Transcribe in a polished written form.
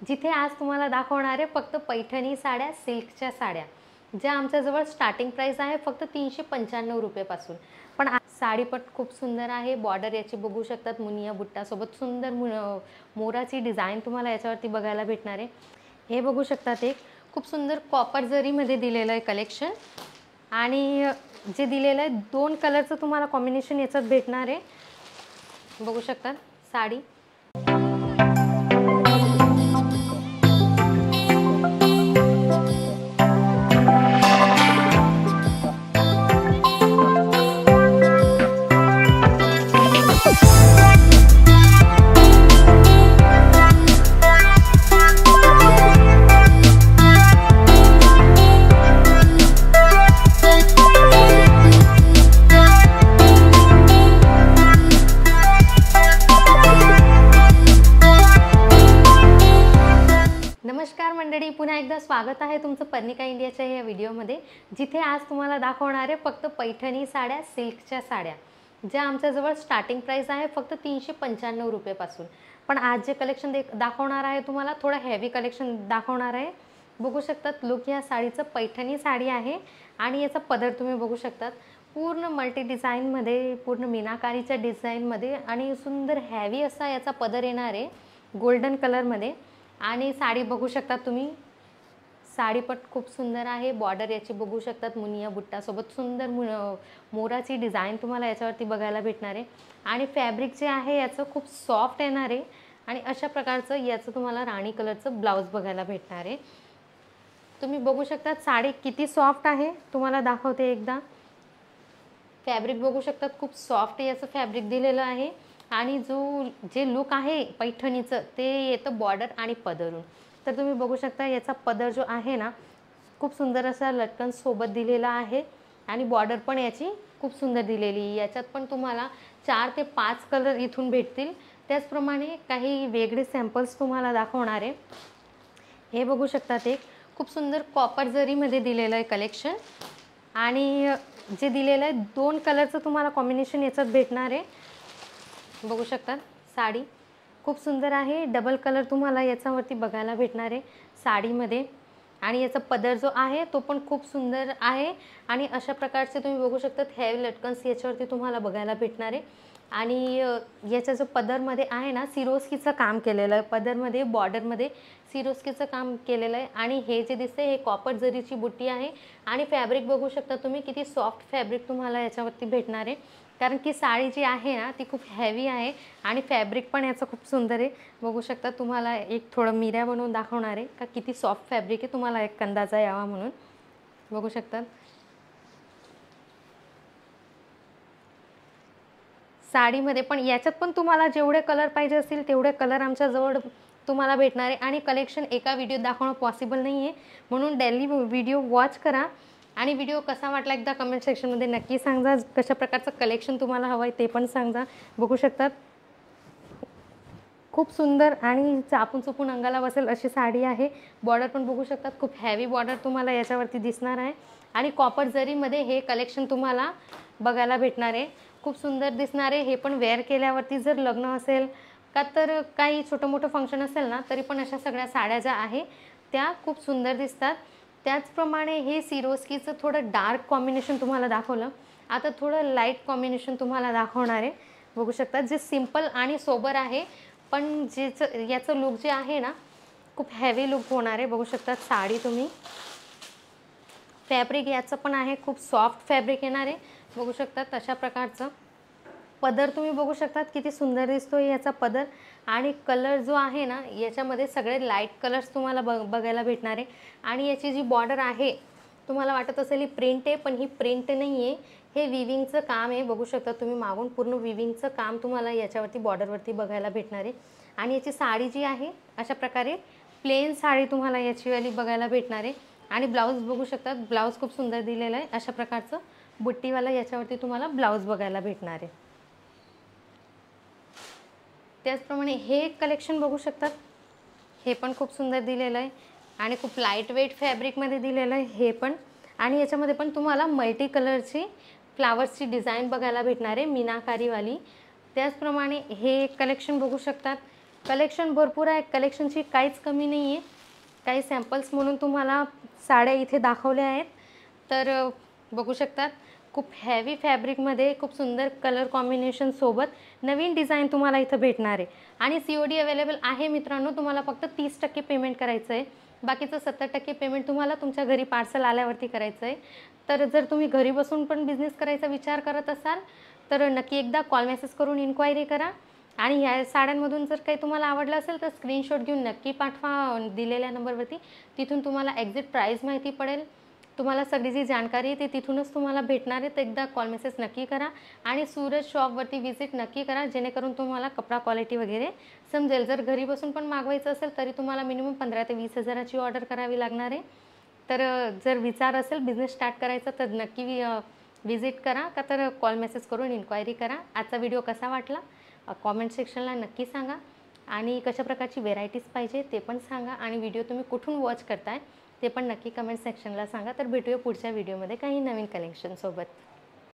जिथे आज तुम्हाला दाखवणार आहे फक्त पैठणी साड्या, सिल्कच्या साड्या, ज्या आमच्याजवळ स्टार्टिंग प्राइस आहे फक्त 395 रुपयापासून। पण साडी पण खूप सुंदर आहे। बॉर्डर याची बघू शकतात, मुनिया बुट्टासोबत सुंदर मोराची डिझाइन तुम्हाला याच्यावरती बघायला भेटणार आहे। हे बघू शकतात, एक खूप सुंदर कॉपर जरीमध्ये दिलेलं आहे कलेक्शन, आणि जे दिलेलं आहे 2 कलरचं तुम्हाला कॉम्बिनेशन याच्यात भेटणार आहे। बघू शकतात साडी। नमस्कार मंडळी, पुन्हा एकदा स्वागत आहे तुमचं पर्णिका इंडियाच्या या व्हिडिओमध्ये, जिथे आज तुम्हाला दाखवणार आहे फक्त पैठणी साड्या, सिल्कच्या साड्या, ज्या आमच्याजवळ स्टार्टिंग प्राइस आहे फक्त 395 रुपयापासून। पण आज जे कलेक्शन दाखवणार आहे तुम्हाला थोडं हेवी कलेक्शन दाखवणार आहे। बघू शकतात लुक या साडीचं, पैठणी साडी आहे आणि याचा पदर तुम्ही बघू शकतात, पूर्ण मल्टी डिझाईनमध्ये, पूर्ण मीनाकारीच्या डिझाईनमध्ये आणि सुंदर हेवी असा याचा पदर येणार आहे गोल्डन कलरमध्ये। आणि साडी बघू शकता तुम्ही, साडी पण खूप सुंदर आहे। बॉर्डर याची बघू शकतात, मुनिया बुट्टासोबत सुंदर मोराची डिझाइन तुम्हाला याच्यावरती बघायला भेटणार आहे। आणि फॅब्रिक जे आहे याचं खूप सॉफ्ट येणार आहे आणि अशा प्रकारचं याचं तुम्हाला राणी कलरचं ब्लाउज बघायला भेटणार आहे। तुम्ही बघू शकता साडी किती सॉफ्ट आहे, तुम्हाला दाखवते एकदा। फॅब्रिक बघू शकतात, खूप सॉफ्ट याचं फॅब्रिक दिलेलं आहे आणि जे लुक आहे पैठणीचं ते येतं बॉर्डर आणि पदरून। तर तुम्ही बघू शकता याचा पदर जो आहे ना, खूप सुंदर असा लटकन सोबत दिलेला आहे आणि बॉर्डर पण याची खूप सुंदर दिलेली। याच्यात पण तुम्हाला 4 ते 5 कलर इथून भेटतील। त्याचप्रमाणे काही वेगळे सॅम्पल्स तुम्हाला दाखवणार आहे। हे बघू शकतात, एक खूप सुंदर कॉपर जरीमध्ये दिलेलं आहे कलेक्शन, आणि जे दिलेलं आहे 2 कलरचं तुम्हाला कॉम्बिनेशन याच्यात भेटणार आहे। बघू शकतात साडी खूप सुंदर आहे, डबल कलर तुम्हाला याच्यावरती बघायला भेटणार आहे साडीमध्ये। आणि याचा पदर जो आहे तो पण खूप सुंदर आहे आणि अशा प्रकारचे तुम्ही बघू शकतात हेवी लटकन्स याच्यावरती तुम्हाला बघायला भेटणार आहे। आणि याचा जो पदरमध्ये आहे ना, सिरोस्कीचं काम केलेलं आहे, पदरमध्ये बॉर्डरमध्ये सिरोस्कीचं काम केलेलं आहे। आणि हे जे दिसते हे कॉपर जरीची बुट्टी आहे आणि फॅब्रिक बघू शकता तुम्ही, किती सॉफ्ट फॅब्रिक तुम्हाला याच्यावरती भेटणार आहे, कारण की साडी जी आहे ना ती खूप हेवी आहे आणि फॅब्रिक पण याचं खूप सुंदर आहे। बघू शकता, तुम्हाला एक थोडं मिऱ्या बनवून दाखवणार आहे का किती सॉफ्ट फॅब्रिक आहे, तुम्हाला एक अंदाजा यावा म्हणून। बघू शकतात साडीमध्ये पण, याच्यात पण तुम्हाला जेवढे कलर पाहिजे असतील तेवढे कलर आमच्याजवळ तुम्हाला भेटणार आहे। आणि कलेक्शन एका व्हिडिओत दाखवणं पॉसिबल नाही आहे, म्हणून डेली व्हिडिओ वॉच करा। आणि व्हिडिओ कसा वाटला एकदा कमेंट सेक्शनमध्ये नक्की सांगा, कशा प्रकारचं कलेक्शन तुम्हाला हवं आहे ते पण सांगा। बघू शकतात खूप सुंदर आणि चापून चुपून अंगाला बसेल अशी साडी आहे। बॉर्डर पण बघू शकतात, खूप हेवी बॉर्डर तुम्हाला याच्यावरती दिसणार आहे आणि कॉपर जरीमध्ये हे कलेक्शन तुम्हाला बघायला भेटणार आहे। खूप सुंदर दिसणार आहे हे पण, वेअर केल्यावरती जर लग्न असेल का तर काही छोटं मोठं फंक्शन असेल ना, तरी पण अशा सगळ्या साड्या ज्या आहे त्या खूप सुंदर दिसतात। त्याचप्रमाणे हे सिरोस्कीचं थोडं डार्क कॉम्बिनेशन तुम्हाला दाखवलं, आता थोडं लाईट कॉम्बिनेशन तुम्हाला दाखवणार आहे। बघू शकता जे सिंपल आणि सोबर आहे, पण याचं लुक जे आहे ना खूप हेवी लुक होणार आहे। बघू शकतात साडी तुम्ही, फॅब्रिक याचं पण आहे खूप सॉफ्ट फॅब्रिक येणार आहे। बघू शकतात अशा प्रकारचं पदर तुम्ही बघू शकतात, किती सुंदर दिसतोय याचा पदर। आणि कलर जो आहे ना याच्यामध्ये सगळे लाईट कलर्स तुम्हाला बघायला भेटणार आहे। आणि याची जी बॉर्डर आहे तुम्हाला वाटत असेल ही प्रिंट आहे, पण ही प्रिंट नाही आहे, हे विविंगचं काम आहे। बघू शकता तुम्ही मागून पूर्ण विविंगचं काम तुम्हाला याच्यावरती बॉर्डरवरती बघायला भेटणार आहे। आणि याची साडी जी आहे अशा प्रकारे प्लेन साडी तुम्हाला याचीवाली बघायला भेटणार आहे। आणि ब्लाऊज बघू शकतात, ब्लाऊज खूप सुंदर दिलेलं आहे, अशा प्रकारचं बुट्टीवाला याच्यावरती तुम्हाला ब्लाऊज बघायला भेटणार आहे। त्याचप्रमाणे हे कलेक्शन बघू शकतात, हे पण खूप सुंदर दिलेलं आहे आणि खूप लाईट वेट फॅब्रिकमध्ये दिलेलं आहे हे पण। आणि याच्यामध्ये पण तुम्हाला मल्टी कलरची फ्लावर्सची डिझाइन बघायला भेटणार आहे मीनाकारीवाली। त्याचप्रमाणे हे कलेक्शन बघू शकतात, कलेक्शन भरपूर आहे, कलेक्शनची काहीच कमी नाही आहे. काही सॅम्पल्स म्हणून तुम्हाला साड्या इथे दाखवल्या आहेत. तर बघू शकतात खूप हेवी फॅब्रिकमध्ये खूप सुंदर कलर कॉम्बिनेशन सोबत नवीन डिझाईन तुम्हाला इथं भेटणार आहे. आणि COD अवेलेबल आहे मित्रांनो. तुम्हाला फक्त 30% पेमेंट करायचं आहे, बाकीचं 70% पेमेंट तुम्हाला तुमच्या घरी पार्सल आल्यावरती करायचं आहे. तर जर तुम्ही घरी बसून पण बिझनेस करायचा विचार करत असाल तर नक्की एकदा कॉल मेसेज करून इन्क्वायरी करा. आणि ह्या साड्यांमधून जर काही तुम्हाला आवडलं असेल तर स्क्रीनशॉट घेऊन नक्की पाठवा दिलेल्या नंबरवरती. तिथून तुम्हाला एक्झॅक्ट प्राईस माहिती पडेल. तुम्हाला सगळी जी जानकारी आहे ती तिथूनच तुम्हाला भेटणार आहे. तर एकदा कॉल मेसेज नक्की करा आणि सूरज शॉपवरती व्हिजिट नक्की करा, जेणेकरून तुम्हाला कपडा क्वालिटी वगैरे समजेल. जर घरी बसून पण मागवायचं असेल तरी तुम्हाला मिनिमम 15 ते 20 हजाराची ऑर्डर करावी लागणार आहे. तर जर विचार असेल बिझनेस स्टार्ट करायचा तर नक्की व्हिजिट करा, का तर कॉल मेसेज करून इन्क्वायरी करा. आजचा व्हिडिओ कसा वाटला कॉमेंट सेक्शनला नक्की सांगा. आणि कशा प्रकारची व्हेरायटीज पाहिजे ते पण सांगा. आणि व्हिडिओ तुम्ही कुठून वॉच करताय ते पण नक्की कमेंट सेक्शनला सांगा. तर भेटूया पुढच्या व्हिडिओमध्ये काही नवीन कलेक्शनसोबत.